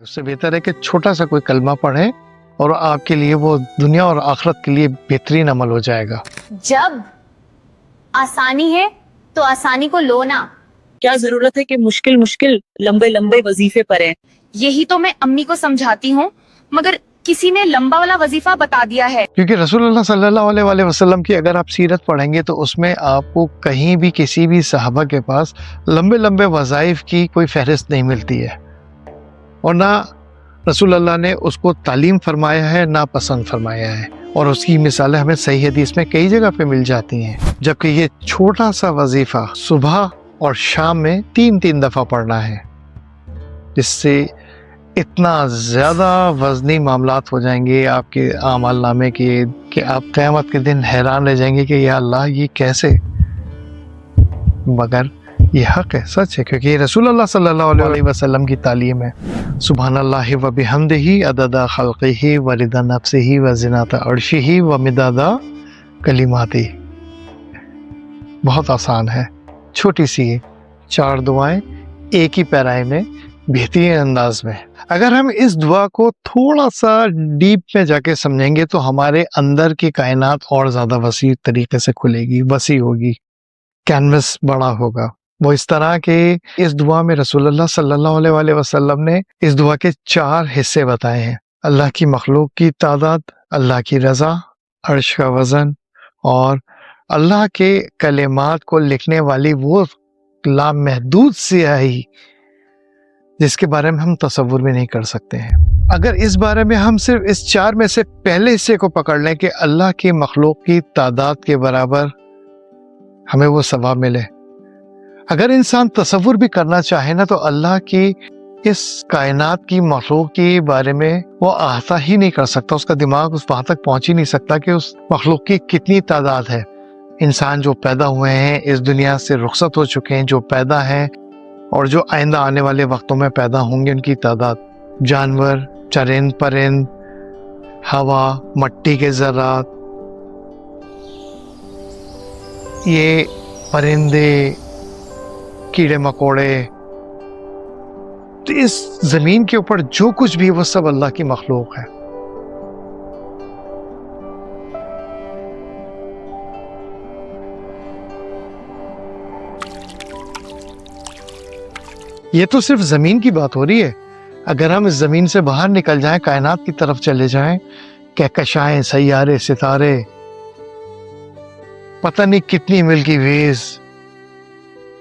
उससे बेहतर है कि छोटा सा कोई कलमा पढ़ें और आपके लिए वो दुनिया और आखिरत के लिए बेहतरीन अमल हो जाएगा। जब आसानी है तो आसानी को लो ना। क्या जरूरत है कि मुश्किल मुश्किल लंबे लंबे वजीफे पढ़ें। यही तो मैं अम्मी को समझाती हूँ, मगर किसी ने लंबा वाला वजीफा बता दिया है। क्योंकि रसूलुल्लाह सल्लल्लाहु अलैहि वसल्लम की अगर आप सीरत पढ़ेंगे तो उसमें आपको कहीं भी किसी भी सहाबा के पास लंबे लंबे वज़ाइफ की कोई फहरिस्त नहीं मिलती है, और ना रसूलुल्लाह ने उसको तालीम फरमाया है ना पसंद फरमाया है, और उसकी मिसालें हमें सही हदीस में कई जगह पे मिल जाती हैं। जबकि ये छोटा सा वजीफा सुबह और शाम में 3-3 दफ़ा पढ़ना है, जिससे इतना ज़्यादा वज़नी मामलात हो जाएंगे आपके आमाल नामे के कि आप क़यामत के दिन हैरान रह जाएंगे कि या अल्लाह ये कैसे। मगर ये हक़ है, सच है, क्योंकि रसूलुल्लाह सल्लल्लाहु अलैहि वसल्लम की तालीम है। सुब्हानल्लाहि व बिहम्दिही अददा खल्क़िही व रिदा नफ्सिही व ज़िनाता अर्शिही व मिदादा कलिमाती। बहुत आसान है, छोटी सी 4 दुआएं एक ही पैराए में बेहतरीन अंदाज में। अगर हम इस दुआ को थोड़ा सा डीप में जाके समझेंगे तो हमारे अंदर की कायनात और ज़्यादा वसी तरीके से खुलेगी, वसी होगी, कैनवस बड़ा होगा। वो इस तरह के इस दुआ में रसूलुल्लाह सल्लल्लाहु अलैहि वसल्लम ने इस दुआ के 4 हिस्से बताए हैं। अल्लाह की मखलूक की तादाद, अल्लाह की रज़ा, अर्श का वज़न, और अल्लाह के कलिमात को लिखने वाली वो लामहदूद स्याही जिसके बारे में हम तसव्वुर भी नहीं कर सकते हैं। अगर इस बारे में हम सिर्फ इस 4 में से पहले हिस्से को पकड़ लें कि अल्लाह की मखलूक की तादाद के बराबर हमें वो सवाब मिले। अगर इंसान तसव्वुर भी करना चाहे ना, तो अल्लाह की इस कायनात की मखलूक के बारे में वो अहाता ही नहीं कर सकता, उसका दिमाग उस वहाँ तक पहुँच ही नहीं सकता कि उस मखलूक की कितनी तादाद है। इंसान जो पैदा हुए हैं, इस दुनिया से रुखसत हो चुके हैं, जो पैदा हैं और जो आइंदा आने वाले वक्तों में पैदा होंगे, उनकी तादाद, जानवर, चरिंद परिंद, हवा, मट्टी के ज़रात, ये परिंदे, कीड़े मकोड़े, तो इस ज़मीन के ऊपर जो कुछ भी वो सब अल्लाह की मखलूक है। ये तो सिर्फ ज़मीन की बात हो रही है। अगर हम इस ज़मीन से बाहर निकल जाएं, कायनात की तरफ चले जाएं, कहकशाएं, सैयारे, सितारे, पता नहीं कितनी मिल्की वेज,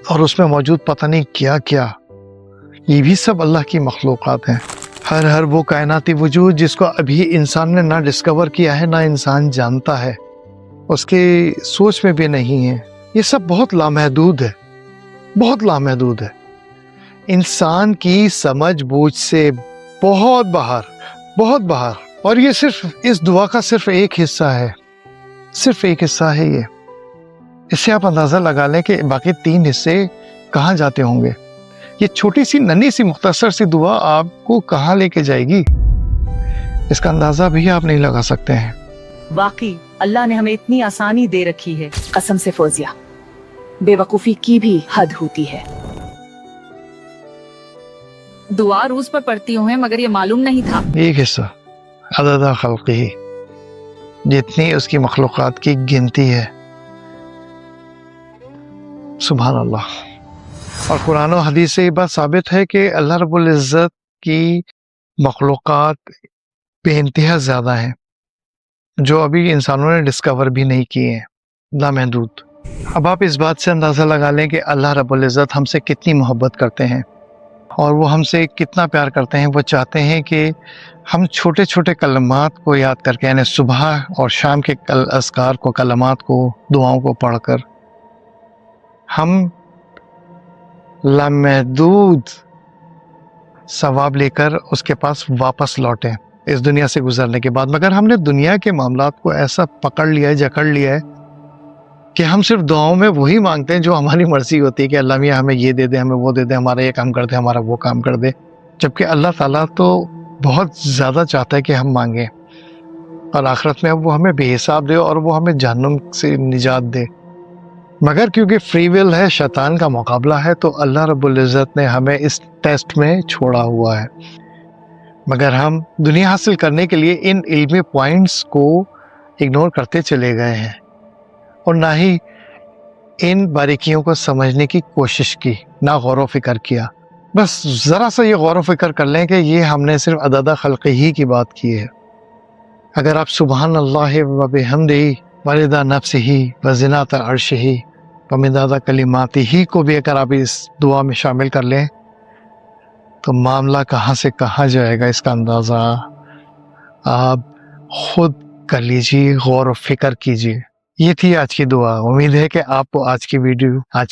और उसमें मौजूद पता नहीं क्या क्या, ये भी सब अल्लाह की मखलूक़ात हैं। हर वो कायनाती वजूद जिसको अभी इंसान ने ना डिस्कवर किया है, ना इंसान जानता है, उसके सोच में भी नहीं है, ये सब बहुत लामहदूद है, बहुत लामहदूद है, इंसान की समझ बूझ से बहुत बाहर, बहुत बाहर। और ये सिर्फ इस दुआ का सिर्फ एक हिस्सा है, सिर्फ एक हिस्सा है ये। इससे आप अंदाज़ा लगा लें कि बाकी 3 हिस्से कहाँ जाते होंगे। ये छोटी सी नन्ही सी मुख्तसर सी दुआ आपको कहाँ लेके जाएगी, इसका अंदाज़ा भी आप नहीं लगा सकते हैं। बाकी अल्लाह ने हमें इतनी आसानी दे रखी है, कसम से फौजिया, बेवकूफ़ी की भी हद होती है। दुआ रूज पर पढ़ती हूँ मगर ये मालूम नहीं था। एक हिस्सा अददा खल्क़िही, जितनी उसकी मखलूक़ात की गिनती है। सुभान अल्लाह। और कुरान और हदीस से ये बात साबित है कि अल्लाह रब्बुल इज़्ज़त की मखलूक़ात बेइंतहा ज़्यादा हैं, जो अभी इंसानों ने डिस्कवर भी नहीं किए हैं, लामहदूद। अब आप इस बात से अंदाज़ा लगा लें कि अल्लाह रब्बुल इज़्ज़त हमसे कितनी मोहब्बत करते हैं और वो हमसे कितना प्यार करते हैं। वो चाहते हैं कि हम छोटे छोटे कलमात को याद करके, यानी सुबह और शाम के अज़कार को, कलमात को, दुआओं को पढ़कर हम लामहदूद सवाब लेकर उसके पास वापस लौटें इस दुनिया से गुजरने के बाद। मगर हमने दुनिया के मामलात को ऐसा पकड़ लिया है, जकड़ लिया है कि हम सिर्फ दुआओं में वही मांगते हैं जो हमारी मर्जी होती है कि अल्लाह मियाँ हमें ये दे दे, हमें वो दे दे, हमारा ये काम कर दे, हमारा वो काम कर दे। जबकि अल्लाह ताला तो बहुत ज़्यादा चाहता है कि हम मांगें और आखिरत में वो हमें बेहिसाब दे और वो हमें जहन्नुम से निजात दे। मगर क्योंकि फ्री विल है, शैतान का मुकाबला है, तो अल्लाह रब्बुल इज़्ज़त ने हमें इस टेस्ट में छोड़ा हुआ है मगर हम दुनिया हासिल करने के लिए इन इल्मी पॉइंट्स को इग्नोर करते चले गए हैं और ना ही इन बारीकियों को समझने की कोशिश की, ना गौर व फिक्र किया। बस ज़रा सा ये गौर व फिक्र कर लें कि ये हमने सिर्फ अदद खल्क़ी ही की बात की है। अगर आप सुबहान अल्लाह व बिहम्दिही व रिदा नफ्सिही व ज़िनात अर्शिही व मिदाद कलिमातिही को भी अगर आप इस दुआ में शामिल कर लें तो मामला कहाँ से कहाँ जाएगा इसका अंदाज़ा आप खुद कर लीजिए, गौर व फिक्र कीजिए। ये थी आज की दुआ। उम्मीद है कि आपको आज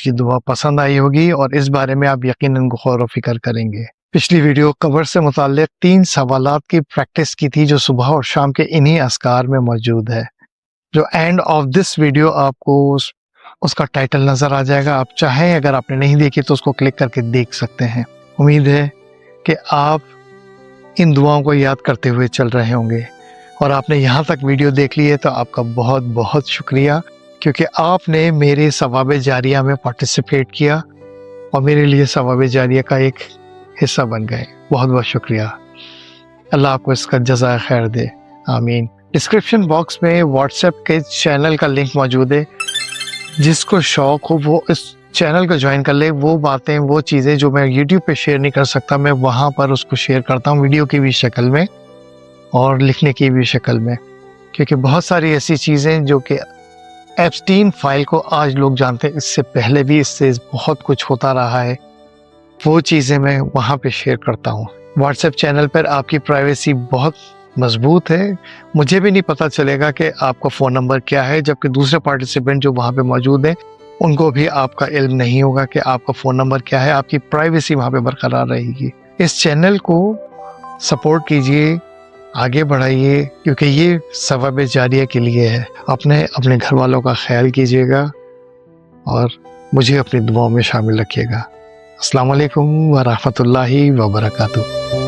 की दुआ पसंद आई होगी और इस बारे में आप यकीनन गौर व फिक्र करेंगे। पिछली वीडियो कब्र से मुताल्लिक 3 सवालात की प्रैक्टिस की थी जो सुबह और शाम के इन्हीं अस्कार में मौजूद है। जो एंड ऑफ दिस वीडियो आपको उसका टाइटल नज़र आ जाएगा। आप चाहें अगर आपने नहीं देखी तो उसको क्लिक करके देख सकते हैं। उम्मीद है कि आप इन दुआओं को याद करते हुए चल रहे होंगे और आपने यहाँ तक वीडियो देख ली है तो आपका बहुत बहुत शुक्रिया, क्योंकि आपने मेरे सवाब जारिया में पार्टिसिपेट किया और मेरे लिए सवाब जारिया का एक हिस्सा बन गए। बहुत बहुत शुक्रिया। अल्लाह आपको इसका जज़ा खैर दे, आमीन। डिस्क्रिप्शन बॉक्स में व्हाट्सएप के चैनल का लिंक मौजूद है। जिसको शौक़ हो वो इस चैनल को ज्वाइन कर ले। वो बातें, वो चीज़ें जो मैं यूट्यूब पे शेयर नहीं कर सकता, मैं वहाँ पर उसको शेयर करता हूँ, वीडियो की भी शक्ल में और लिखने की भी शक्ल में, क्योंकि बहुत सारी ऐसी चीज़ें जो कि एप्स्टीन फाइल को आज लोग जानते हैं, इससे पहले भी इससे बहुत कुछ होता रहा है, वो चीज़ें मैं वहाँ पे शेयर करता हूँ। व्हाट्सएप चैनल पर आपकी प्राइवेसी बहुत मजबूत है। मुझे भी नहीं पता चलेगा कि आपका फ़ोन नंबर क्या है, जबकि दूसरे पार्टिसिपेंट जो वहाँ पे मौजूद हैं उनको भी आपका इल्म नहीं होगा कि आपका फ़ोन नंबर क्या है। आपकी प्राइवेसी वहाँ पे बरकरार रहेगी। इस चैनल को सपोर्ट कीजिए, आगे बढ़ाइए, क्योंकि ये सवाब जारिया के लिए है। अपने घर वालों का ख्याल कीजिएगा और मुझे अपनी दुआओं में शामिल रखिएगा। अस्सलाम वालेकुम व रहमतुल्लाहि व बरकातुहू।